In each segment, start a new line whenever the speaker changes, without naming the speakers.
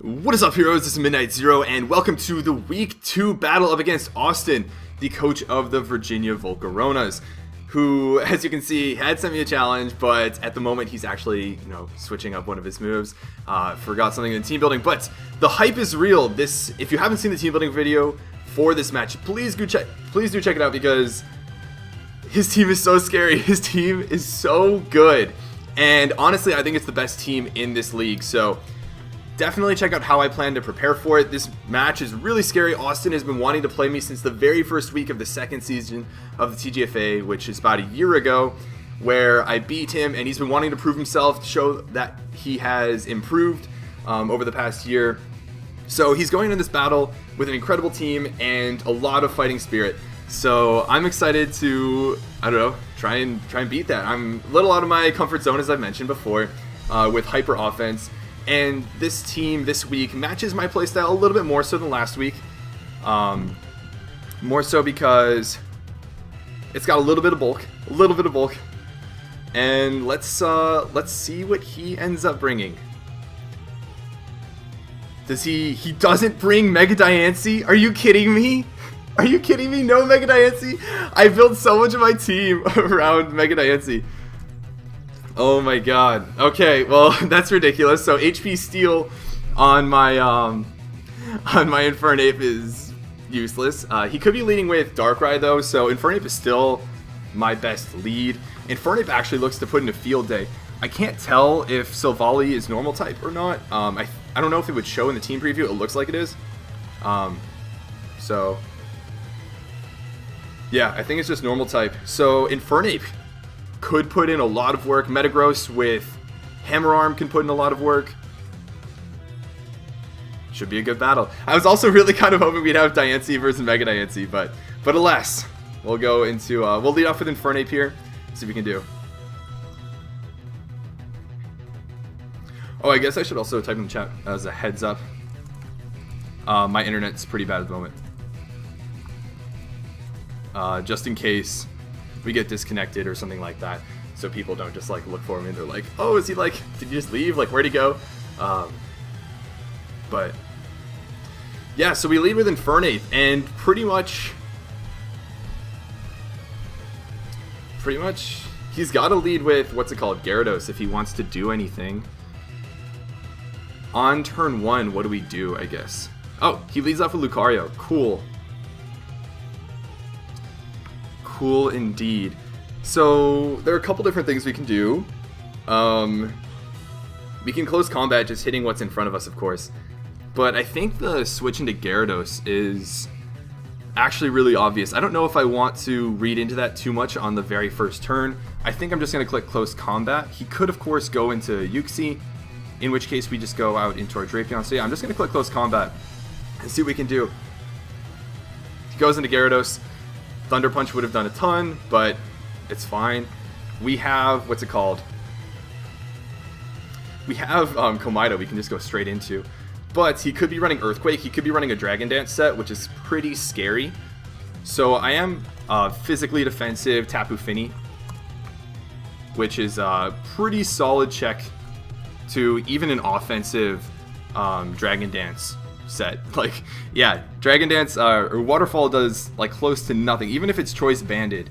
What is up, heroes? This is Midnight Zero, and welcome to the Week 2 battle up against Austin, the coach of the Virginia Volcaronas, who, as you can see, had sent me a challenge, but at the moment he's actually, switching up one of his moves. Forgot something in team building, but the hype is real. If you haven't seen the team building video for this match, please do check it out because his team is so scary. His team is so good, and honestly, I think it's the best team in this league. So definitely check out how I plan to prepare for it. This match is really scary. Austin has been wanting to play me since the very first week of the second season of the TGFA, which is about a year ago, where I beat him, and he's been wanting to prove himself, to show that he has improved over the past year. So he's going into this battle with an incredible team and a lot of fighting spirit. So I'm excited to, try and beat that. I'm a little out of my comfort zone, as I've mentioned before, with hyper offense. And this team this week matches my playstyle a little bit more so than last week. More so because it's got a little bit of bulk. And let's see what he ends up bringing. He doesn't bring Mega Diancie? Are you kidding me? Are you kidding me? No Mega Diancie? I built so much of my team around Mega Diancie. Oh my god. Okay, well, that's ridiculous. So HP Steel on my Infernape is useless. He could be leading with Darkrai though, so Infernape is still my best lead. Infernape actually looks to put in a field day. I can't tell if Silvally is normal type or not. I don't know if it would show in the team preview. It looks like it is. So yeah, I think it's just normal type. So Infernape could put in a lot of work. Metagross with Hammer Arm can put in a lot of work. Should be a good battle. I was also really kind of hoping we'd have Diancie versus Mega Diancie, but alas, we'll go into we'll lead off with Infernape here. See what we can do. Oh, I guess I should also type in the chat as a heads up. My internet's pretty bad at the moment. Just in case we get disconnected or something like that, so people don't just look for me and they're like, oh, is he did he just leave, where'd he go? But yeah, so we lead with Infernape, and pretty much he's got to lead with Gyarados if he wants to do anything. On turn 1, what do we do? I guess, oh, he leads off with Lucario. Cool indeed. So there are a couple different things we can do. We can close combat just hitting what's in front of us, of course. But I think the switch into Gyarados is actually really obvious. I don't know if I want to read into that too much on the very first turn. I think I'm just going to click close combat. He could, of course, go into Uxie, in which case we just go out into our Drapion. So yeah, I'm just going to click close combat and see what we can do. He goes into Gyarados. Thunder Punch would have done a ton, but it's fine. We have, We have Komodo we can just go straight into. But he could be running Earthquake. He could be running a Dragon Dance set, which is pretty scary. So I am physically defensive Tapu Fini, which is a pretty solid check to even an offensive Dragon Dance set. Yeah, Dragon Dance or Waterfall does close to nothing. Even if it's choice banded,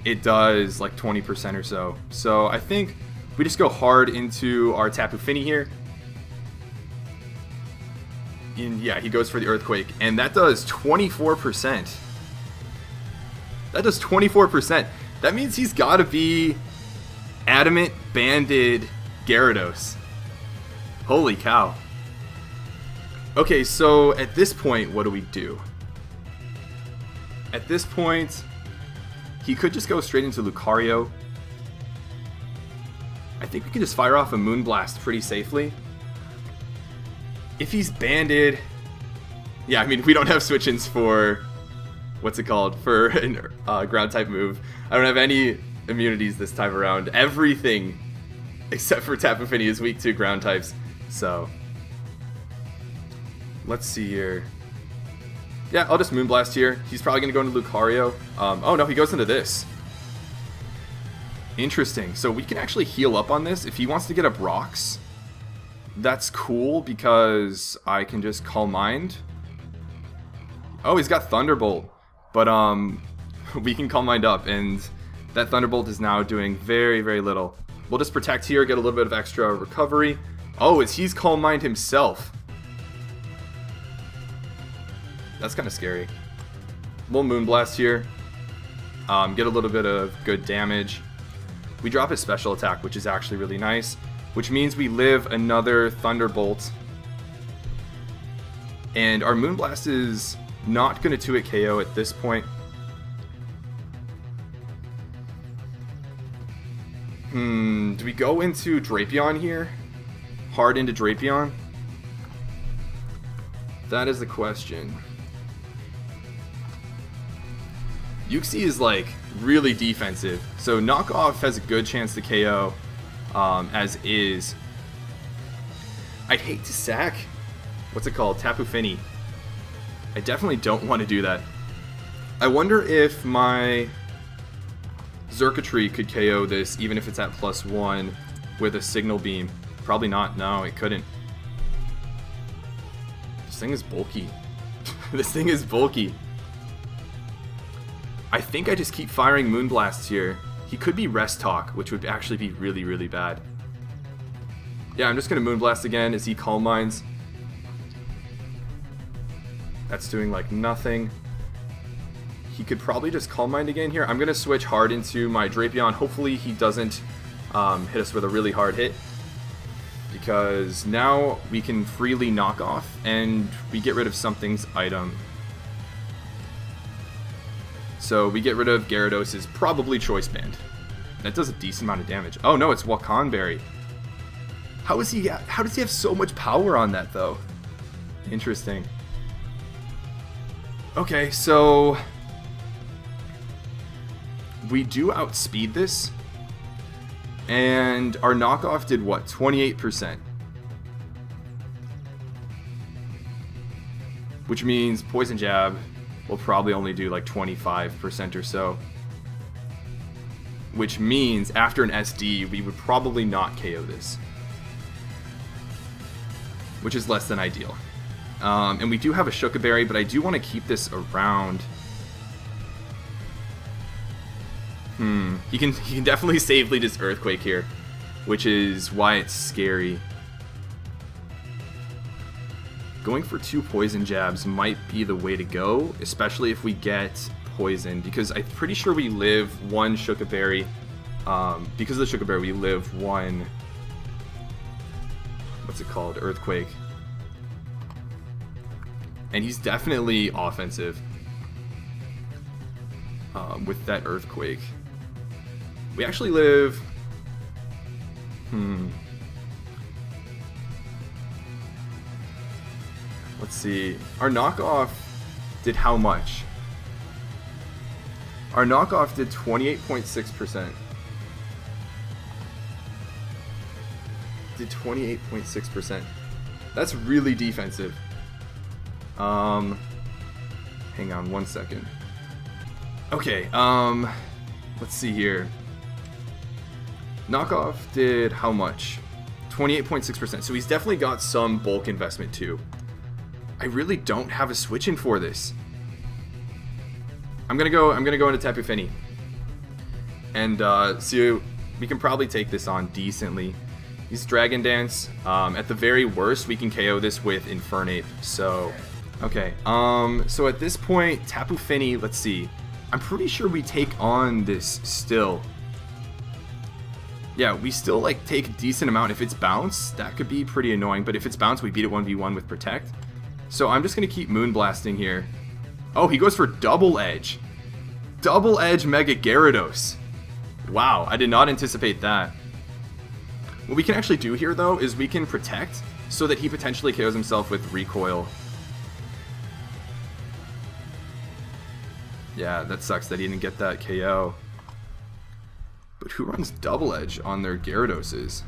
it does 20% or so. So I think we just go hard into our Tapu Fini here. And yeah, he goes for the Earthquake, and that does 24%. That means he's got to be Adamant banded Gyarados. Holy cow. Okay, so at this point, what do we do? At this point, he could just go straight into Lucario. I think we can just fire off a Moonblast pretty safely. If he's banded, yeah, I mean, we don't have switch-ins for, for a ground type move. I don't have any immunities this time around. Everything except for Tapu Fini is weak to ground types, so let's see here. Yeah, I'll just Moonblast here. He's probably going to go into Lucario. Oh no, he goes into this. Interesting. So we can actually heal up on this. If he wants to get up rocks, That's cool because I can just Calm Mind. Oh, he's got Thunderbolt. But we can Calm Mind up, and that Thunderbolt is now doing very, very little. We'll just Protect here, get a little bit of extra recovery. Oh, he's Calm Mind himself. That's kind of scary. Little Moonblast here. Get a little bit of good damage. We drop his special attack, which is actually really nice. Which means we live another Thunderbolt. And our Moonblast is not going to 2-hit KO at this point. Do we go into Drapion here? Hard into Drapion? That is the question. Yuxi is like really defensive, so Knockoff has a good chance to KO as is. I'd hate to sack, what's it called, Tapu Fini. I definitely don't want to do that. I wonder if my Xurkitree could KO this even if it's at +1 with a Signal Beam. Probably not, no, it couldn't. This thing is bulky. This thing is bulky. I think I just keep firing Moonblasts here. He could be Rest Talk, which would actually be really, really bad. Yeah, I'm just going to Moonblast again as he Calm Minds. That's doing like nothing. He could probably just Calm Mind again here. I'm going to switch hard into my Drapion. Hopefully he doesn't hit us with a really hard hit. Because now we can freely knock off and we get rid of something's item. So we get rid of Gyarados' probably Choice Band. That does a decent amount of damage. Oh no, it's Wakanberry. How does he have so much power on that though? Interesting. Okay, so we do outspeed this. And our knockoff did what? 28%. Which means Poison Jab will probably only do like 25% or so. Which means after an SD, we would probably not KO this. Which is less than ideal. And we do have a Shuka Berry, but I do want to keep this around. He can definitely safely just Earthquake here, which is why it's scary. Going for 2 Poison Jabs might be the way to go, especially if we get Poison, because I'm pretty sure we live 1 Shuka Berry. Because of the Shuka Berry, we live 1... what's it called? Earthquake. And he's definitely offensive with that Earthquake. We actually live... Let's see. Our knockoff did how much? Our knockoff did 28.6%. Did 28.6%. That's really defensive. Hang on one second. Okay, let's see here. Knockoff did how much? 28.6%. So he's definitely got some bulk investment too. I really don't have a switch in for this. I'm gonna go into Tapu Fini. And so we can probably take this on decently. He's Dragon Dance. At the very worst, we can KO this with Infernape. So, okay. So at this point, Tapu Fini, let's see. I'm pretty sure we take on this still. Yeah, we still like take a decent amount. If it's Bounce, that could be pretty annoying. But if it's Bounce, we beat it 1v1 with Protect. So I'm just going to keep Moonblasting here. Oh, he goes for Double Edge. Double Edge Mega Gyarados. Wow, I did not anticipate that. What we can actually do here, though, is we can Protect so that he potentially KOs himself with Recoil. Yeah, that sucks that he didn't get that KO. But who runs Double Edge on their Gyaradoses?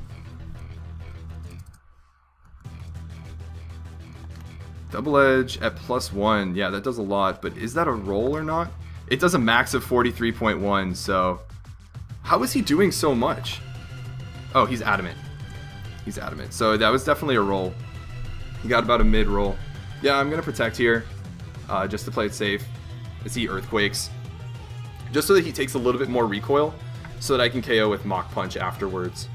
Double Edge at +1. Yeah, that does a lot, but is that a roll or not? It does a max of 43.1, so... How is he doing so much? Oh, he's Adamant. He's adamant. So that was definitely a roll. He got about a mid roll. Yeah, I'm going to protect here just to play it safe. As he earthquakes. Just so that he takes a little bit more recoil so that I can KO with Mach Punch afterwards.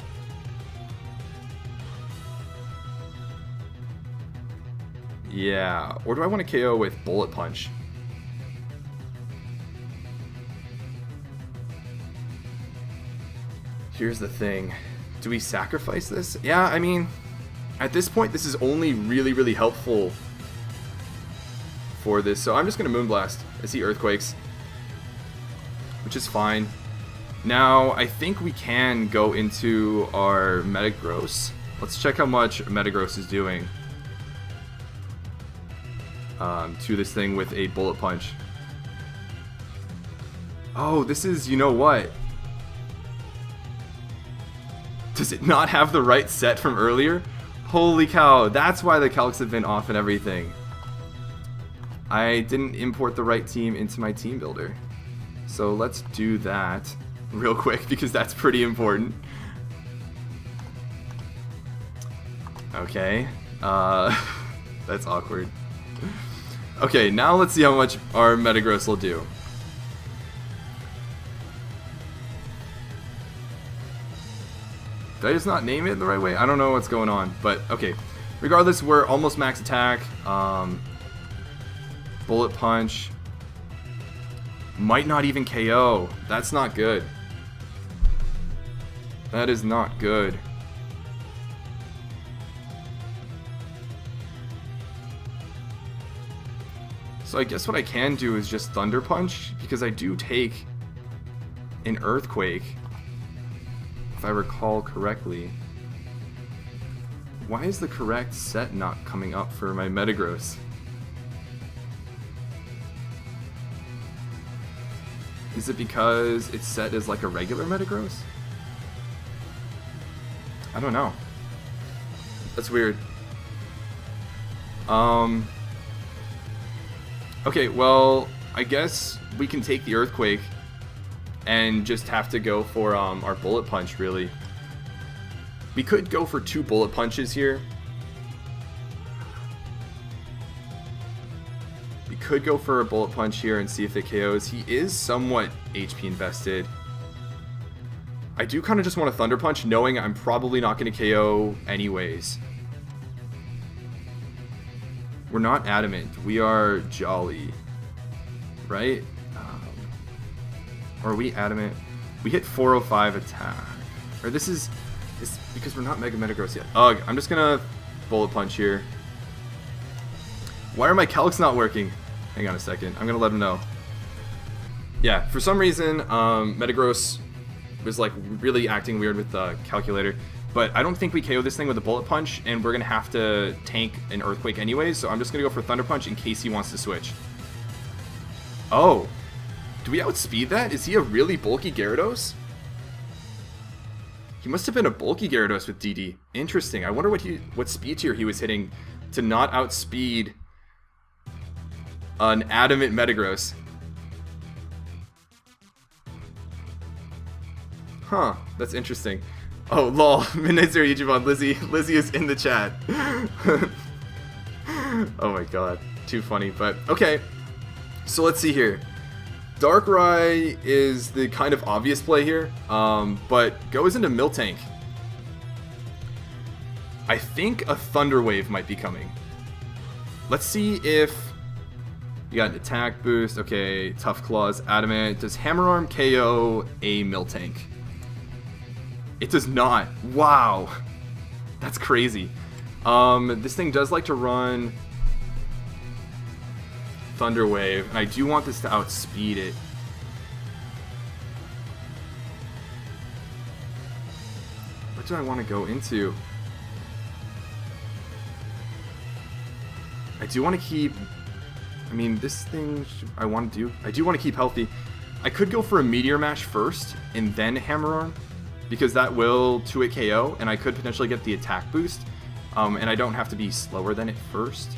Yeah, or do I want to KO with Bullet Punch? Here's the thing. Do we sacrifice this? Yeah, I mean, at this point, this is only really, really helpful for this. So I'm just going to Moonblast as he Earthquakes, which is fine. Now, I think we can go into our Metagross. Let's check how much Metagross is doing to this thing with a Bullet Punch. Oh, this is, you know what? Does it not have the right set from earlier? Holy cow, that's why the calcs have been off and everything. I didn't import the right team into my team builder. So let's do that real quick because that's pretty important. Okay, that's awkward. Okay, now let's see how much our Metagross will do. Did I just not name it the right way? I don't know what's going on, but okay. Regardless, we're almost max attack. Bullet Punch. Might not even KO. That's not good. That is not good. So I guess what I can do is just Thunder Punch, because I do take an Earthquake, if I recall correctly. Why is the correct set not coming up for my Metagross? Is it because it's set as like a regular Metagross? I don't know. That's weird. Okay, well, I guess we can take the Earthquake and just have to go for our Bullet Punch, really. We could go for 2 Bullet Punches here. We could go for a Bullet Punch here and see if it KOs. He is somewhat HP invested. I do kind of just want a Thunder Punch, knowing I'm probably not going to KO anyways. We're not adamant. We are jolly. Right? Or are we adamant? We hit 405 attack. Or this is because we're not Mega Metagross yet. Ugh, I'm just gonna Bullet Punch here. Why are my calcs not working? Hang on a second. I'm gonna let him know. Yeah, for some reason, Metagross was like really acting weird with the calculator. But I don't think we KO this thing with a Bullet Punch, and we're gonna have to tank an Earthquake anyways, so I'm just gonna go for Thunder Punch in case he wants to switch. Oh. Do we outspeed that? Is he a really bulky Gyarados? He must have been a bulky Gyarados with DD. Interesting. I wonder what speed tier he was hitting to not outspeed an adamant Metagross. Huh, that's interesting. Oh, lol. Midnight Zero Ichiban, Lizzie is in the chat. Oh my god. Too funny, but okay. So let's see here. Darkrai is the kind of obvious play here, but goes into Miltank. I think a Thunder Wave might be coming. Let's see if you got an attack boost. Okay, Tough Claws, Adamant. Does Hammer Arm KO a Miltank? It does not. Wow, that's crazy. This thing does like to run Thunder Wave, and I do want this to outspeed it. What do I want to go into? I do want to keep... I mean, this thing I want to do... I do want to keep healthy. I could go for a Meteor Mash first, and then Hammer Arm, because that will 2-hit KO, and I could potentially get the attack boost, and I don't have to be slower than it first.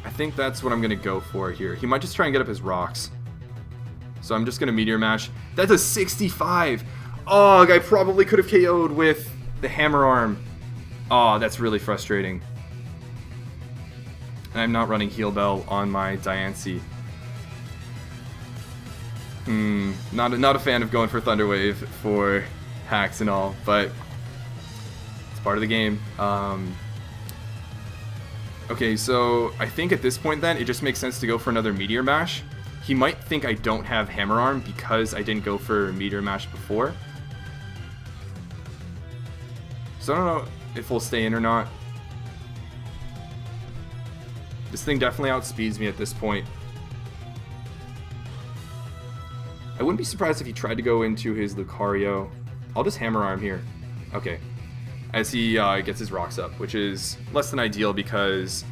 I think that's what I'm going to go for here. He might just try and get up his rocks. So I'm just going to Meteor Mash. That's a 65! Oh, I probably could have KO'd with the hammer arm. Oh, that's really frustrating. And I'm not running Heal Bell on my Diancie. Not a fan of going for Thunder Wave for hacks and all, but it's part of the game. Okay, so I think at this point then, it just makes sense to go for another Meteor Mash. He might think I don't have Hammer Arm because I didn't go for Meteor Mash before. So I don't know if we'll stay in or not. This thing definitely outspeeds me at this point. I wouldn't be surprised if he tried to go into his Lucario. I'll just Hammer Arm here. Okay. As he gets his rocks up, which is less than ideal because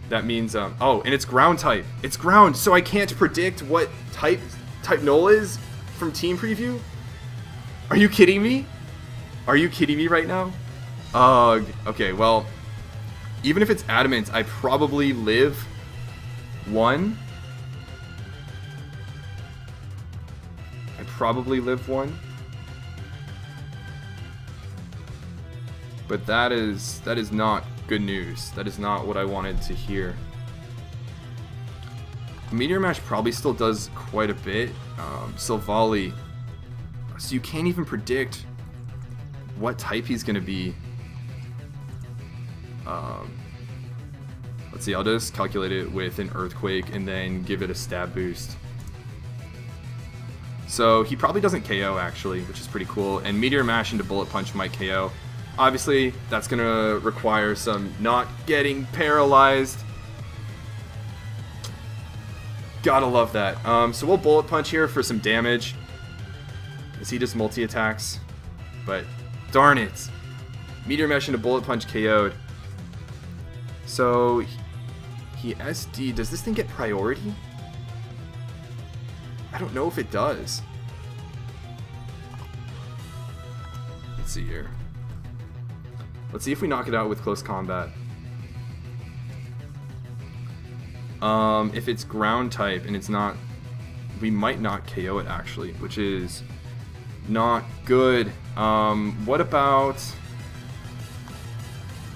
that means, oh, and it's ground type. It's ground, so I can't predict what type Null is from Team Preview? Are you kidding me? Are you kidding me right now? Okay, well, even if it's Adamant, I probably live 1. I probably live 1. But that is not good news. That is not what I wanted to hear. Meteor Mash probably still does quite a bit. Silvally. So you can't even predict what type he's going to be. Let's see, I'll just calculate it with an Earthquake and then give it a stab boost. So he probably doesn't KO actually, which is pretty cool. And Meteor Mash into Bullet Punch might KO. Obviously, that's going to require some not getting paralyzed. Gotta love that. So we'll Bullet Punch here for some damage. As he just multi-attacks. But, darn it. Meteor Mash into Bullet Punch KO'd. So, he SD. Does this thing get priority? I don't know if it does. Let's see here. Let's see if we knock it out with close combat. If it's ground type and it's not, we might not KO it actually, which is not good. What about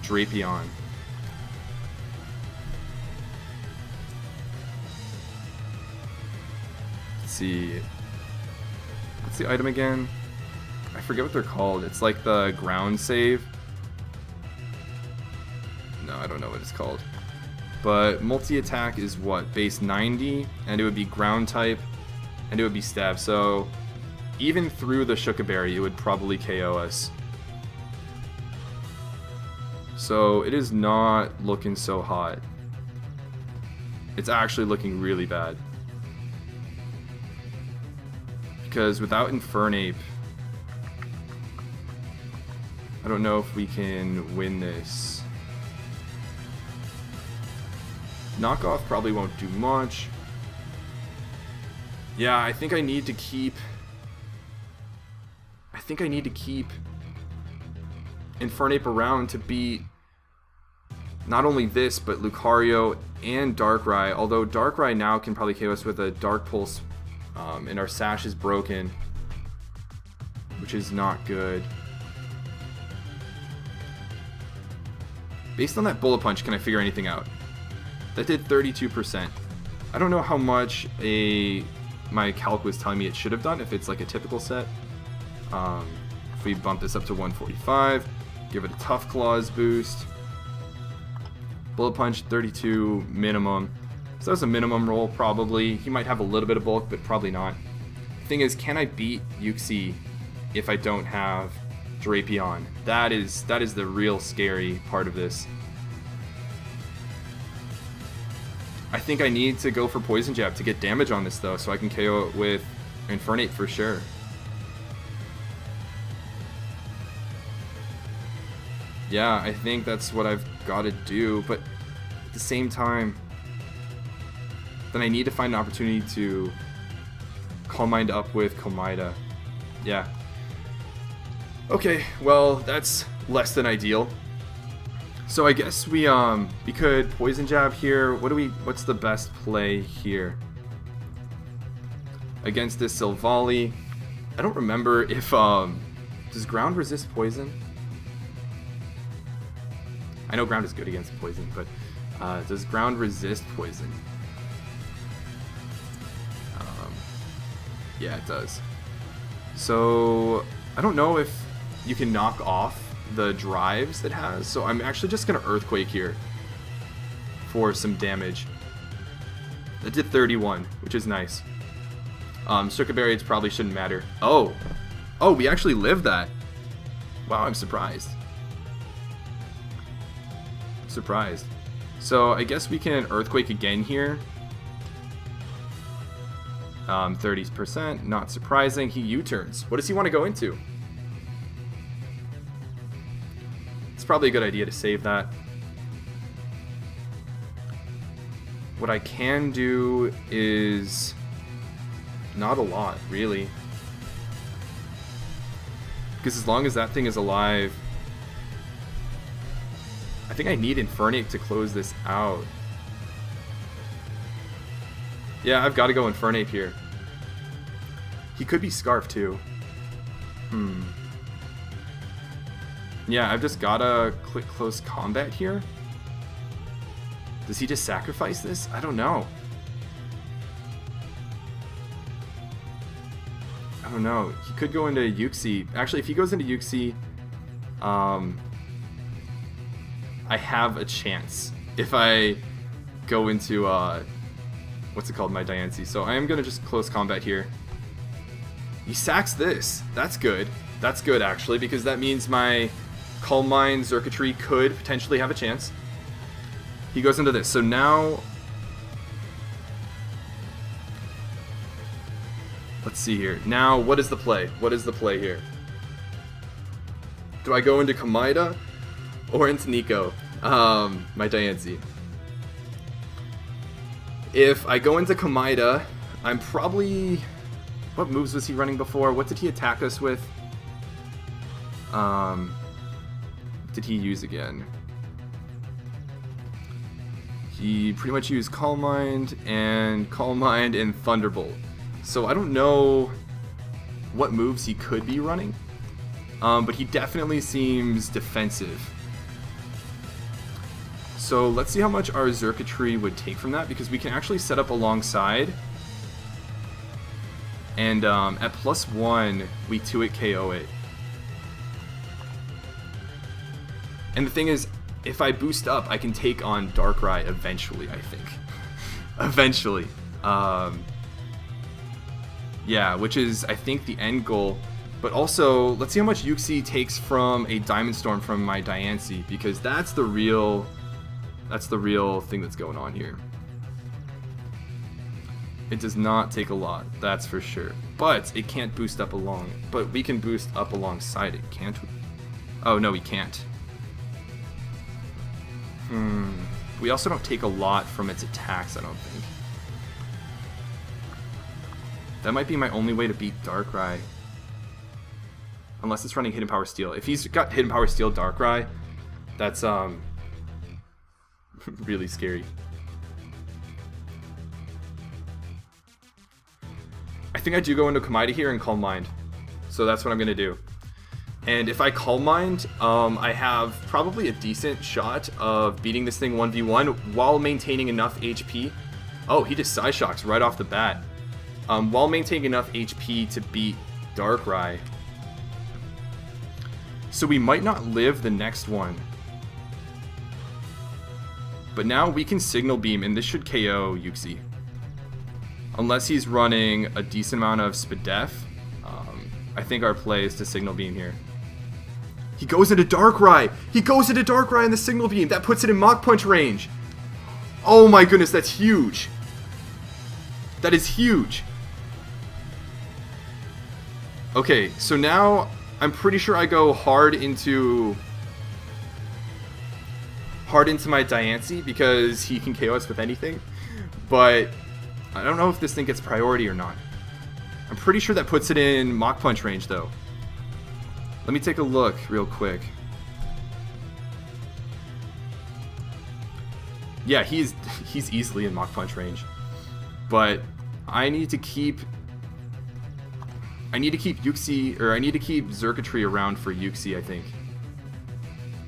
Drapion? Let's see. What's the item again? I forget what they're called. It's like the ground save. No, I don't know what it's called. But multi-attack is what? Base 90, and it would be ground type, and it would be stab. So even through the Shuka Berry, it would probably KO us. So it is not looking so hot. It's actually looking really bad. Because without Infernape, I don't know if we can win this. Knockoff probably won't do much. Yeah, I think I need to keep Infernape around to beat not only this, but Lucario and Darkrai. Although Darkrai now can probably KO us with a Dark Pulse, and our Sash is broken, which is not good. Based on that Bullet Punch, can I figure anything out? That did 32%. I don't know how much my calc was telling me it should have done, if it's like a typical set. If we bump this up to 145, give it a Tough Claws boost. Bullet Punch, 32 minimum. So that's a minimum roll, probably. He might have a little bit of bulk, but probably not. The thing is, can I beat Yuxi if I don't have Drapion? That is the real scary part of this. I think I need to go for Poison Jab to get damage on this though, so I can KO it with Infernape for sure. Yeah, I think that's what I've got to do, but at the same time, then I need to find an opportunity to Calm Mind up with Komida. Yeah. Okay, well, that's less than ideal. So I guess we could Poison Jab here. What's the best play here? against this Silvally. I don't remember if does ground resist poison? I know ground is good against poison, but does ground resist poison? Yeah, it does. So I don't know if you can knock off the drives it has, so I'm actually just gonna Earthquake here for some damage. That did 31, which is nice. Circuit Barriers probably shouldn't matter. Oh, we actually lived that. Wow, I'm surprised. Surprised. So I guess we can Earthquake again here. 30%, not surprising. He U-turns. What does he want to go into? It's probably a good idea to save that. What I can do is not a lot, really. Because as long as that thing is alive, I think I need Infernape to close this out. Yeah, I've got to go Infernape here. He could be Scarf too. Yeah, I've just gotta click close combat here. Does he just sacrifice this? I don't know. I don't know. He could go into Uxie. Actually, if he goes into Uxie, I have a chance. If I go into, what's it called? My Diancie. So I am going to just close combat here. He sacks this. That's good. That's good, actually, because that means my Calm Mind Xurkitree could potentially have a chance. He goes into this. So now, let's see here. Now, what is the play? What is the play here? Do I go into Kamida or into Nico? My Diancie. If I go into Kamida, I'm probably... What moves was he running before? What did he attack us with? Did he use again? He pretty much used Calm Mind and Thunderbolt. So I don't know what moves he could be running, but he definitely seems defensive. So let's see how much our Xurkitree would take from that, because we can actually set up alongside. And at +1, we 2-hit KO it. And the thing is, if I boost up, I can take on Darkrai eventually, I think. Eventually. Yeah, which is, I think, the end goal. But also, let's see how much Uxie takes from a Diamond Storm from my Diancie, because that's the real thing that's going on here. It does not take a lot, that's for sure. But it can't boost up along. But we can boost up alongside it, can't we? Oh, no, we can't. We also don't take a lot from its attacks, I don't think. That might be my only way to beat Darkrai. Unless it's running Hidden Power Steel. If he's got Hidden Power Steel Darkrai, that's really scary. I think I do go into Kamida here and Calm Mind. So that's what I'm going to do. And if I Calm Mind, I have probably a decent shot of beating this thing 1v1 while maintaining enough HP. Oh, he just Psyshocks right off the bat. While maintaining enough HP to beat Darkrai. So we might not live the next one. But now we can Signal Beam, and this should KO Uxie. Unless he's running a decent amount of Spadef. I think our play is to Signal Beam here. He goes into Darkrai! He goes into Darkrai in the Signal Beam! That puts it in Mach Punch range! Oh my goodness, that's huge! That is huge! Okay, so now I'm pretty sure I go hard into my Diancie because he can KO us with anything. But I don't know if this thing gets priority or not. I'm pretty sure that puts it in Mach Punch range though. Let me take a look real quick. Yeah, he's easily in Mach Punch range. But I need to keep I need to keep Yuxi, or I need to keep Xurkitree around for Yuxi, I think.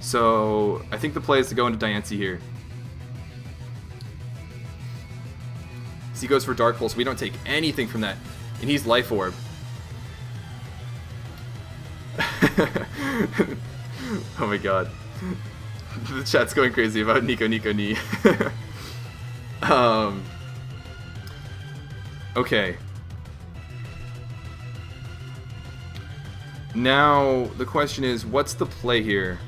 So I think the play is to go into Diancie here. So he goes for Dark Pulse. We don't take anything from that. And he's Life Orb. Oh my god. The chat's going crazy about Nico Ni. Okay. Now, the question is, what's the play here?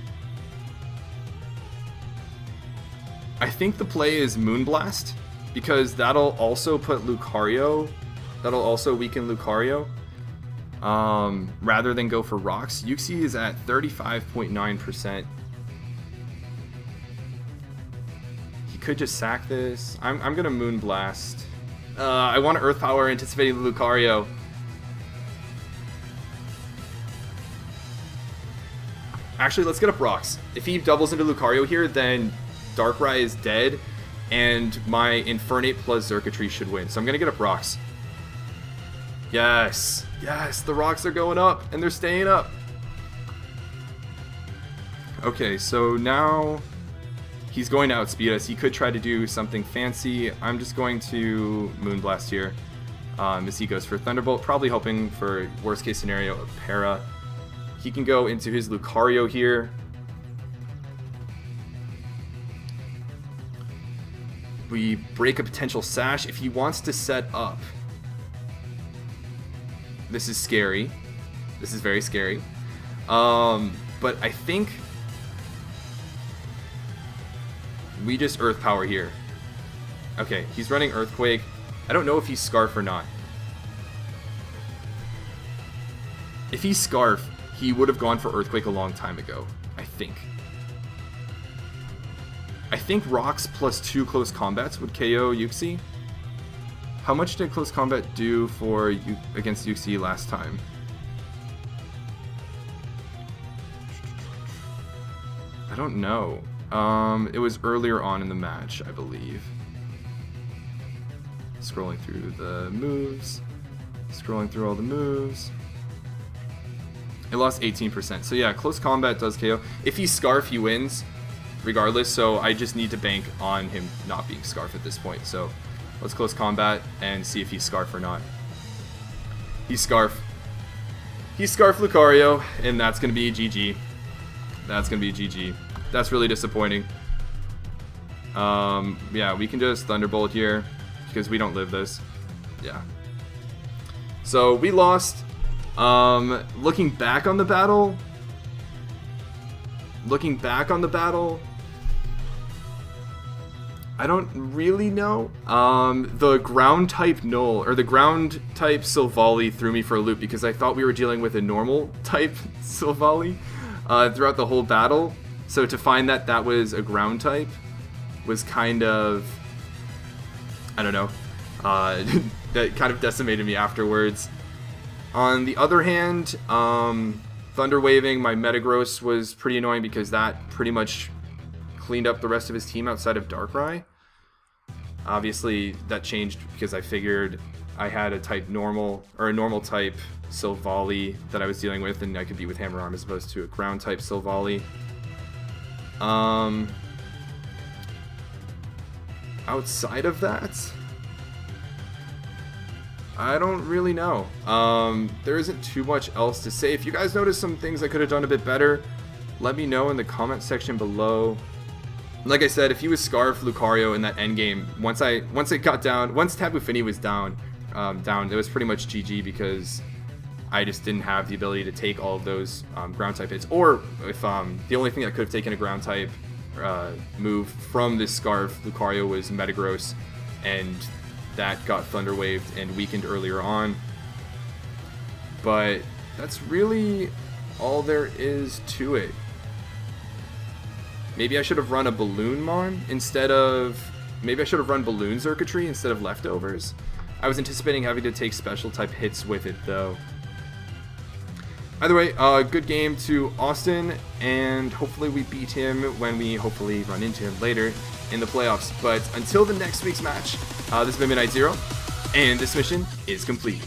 I think the play is Moonblast, because that'll also put Lucario, that'll also weaken Lucario, rather than go for Rocks. Yuxi is at 35.9%. He could just sack this. I'm gonna Moonblast. I want to Earth Power, anticipating the Lucario. Actually, let's get up Rocks. If he doubles into Lucario here, then Darkrai is dead, and my Infernape plus Xurkitree should win. So I'm going to get up Rocks. Yes. Yes, the Rocks are going up, and they're staying up. Okay, so now he's going to outspeed us. He could try to do something fancy. I'm just going to Moonblast here as he goes for Thunderbolt, probably hoping for worst case scenario a Para. He can go into his Lucario here. We break a potential Sash. If he wants to set up, this is scary. This is very scary. But I think we just Earth Power here. Okay, he's running Earthquake. I don't know if he's Scarf or not. If he's Scarf, he would have gone for Earthquake a long time ago, I think. I think Rocks plus 2 close combats would KO Yuxi. How much did close combat do for against Yuxi last time? I don't know. It was earlier on in the match, I believe. Scrolling through the moves. Scrolling through all the moves. It lost 18%. So yeah, close combat does KO. If he's Scarf, he wins, regardless. So I just need to bank on him not being Scarf at this point. So let's close combat and see if he's Scarf or not. He's Scarf. He's Scarf Lucario, and that's going to be GG. That's going to be GG. That's really disappointing. Yeah, we can just Thunderbolt here because we don't live this. Yeah. So we lost. Looking back on the battle, I don't really know. The ground type Null, or the ground type Silvally threw me for a loop because I thought we were dealing with a normal type Silvally throughout the whole battle. So to find that that was a ground type was kind of, I don't know, that kind of decimated me afterwards. On the other hand, Thunder Waving my Metagross was pretty annoying because that pretty much cleaned up the rest of his team outside of Darkrai. Obviously, that changed because I figured I had a type normal, or a normal type Silvally that I was dealing with, and I could beat with Hammer Arm as opposed to a ground type Silvally. Outside of that, I don't really know. There isn't too much else to say. If you guys notice some things I could have done a bit better, let me know in the comment section below. Like I said, if he was Scarf Lucario in that endgame, once it got down, once Tapu Fini was down, it was pretty much GG because I just didn't have the ability to take all of those ground type hits. Or if the only thing that could have taken a ground type move from this Scarf Lucario was Metagross, and that got Thunder Waved and weakened earlier on. But that's really all there is to it. Maybe I should have run a Balloonmon instead of... Maybe I should have run Balloon Xurkitree instead of Leftovers. I was anticipating having to take special type hits with it though. Either way, good game to Austin, and hopefully we beat him when we hopefully run into him later in the playoffs. But until the next week's match, this has been Midnight Zero, and this mission is complete.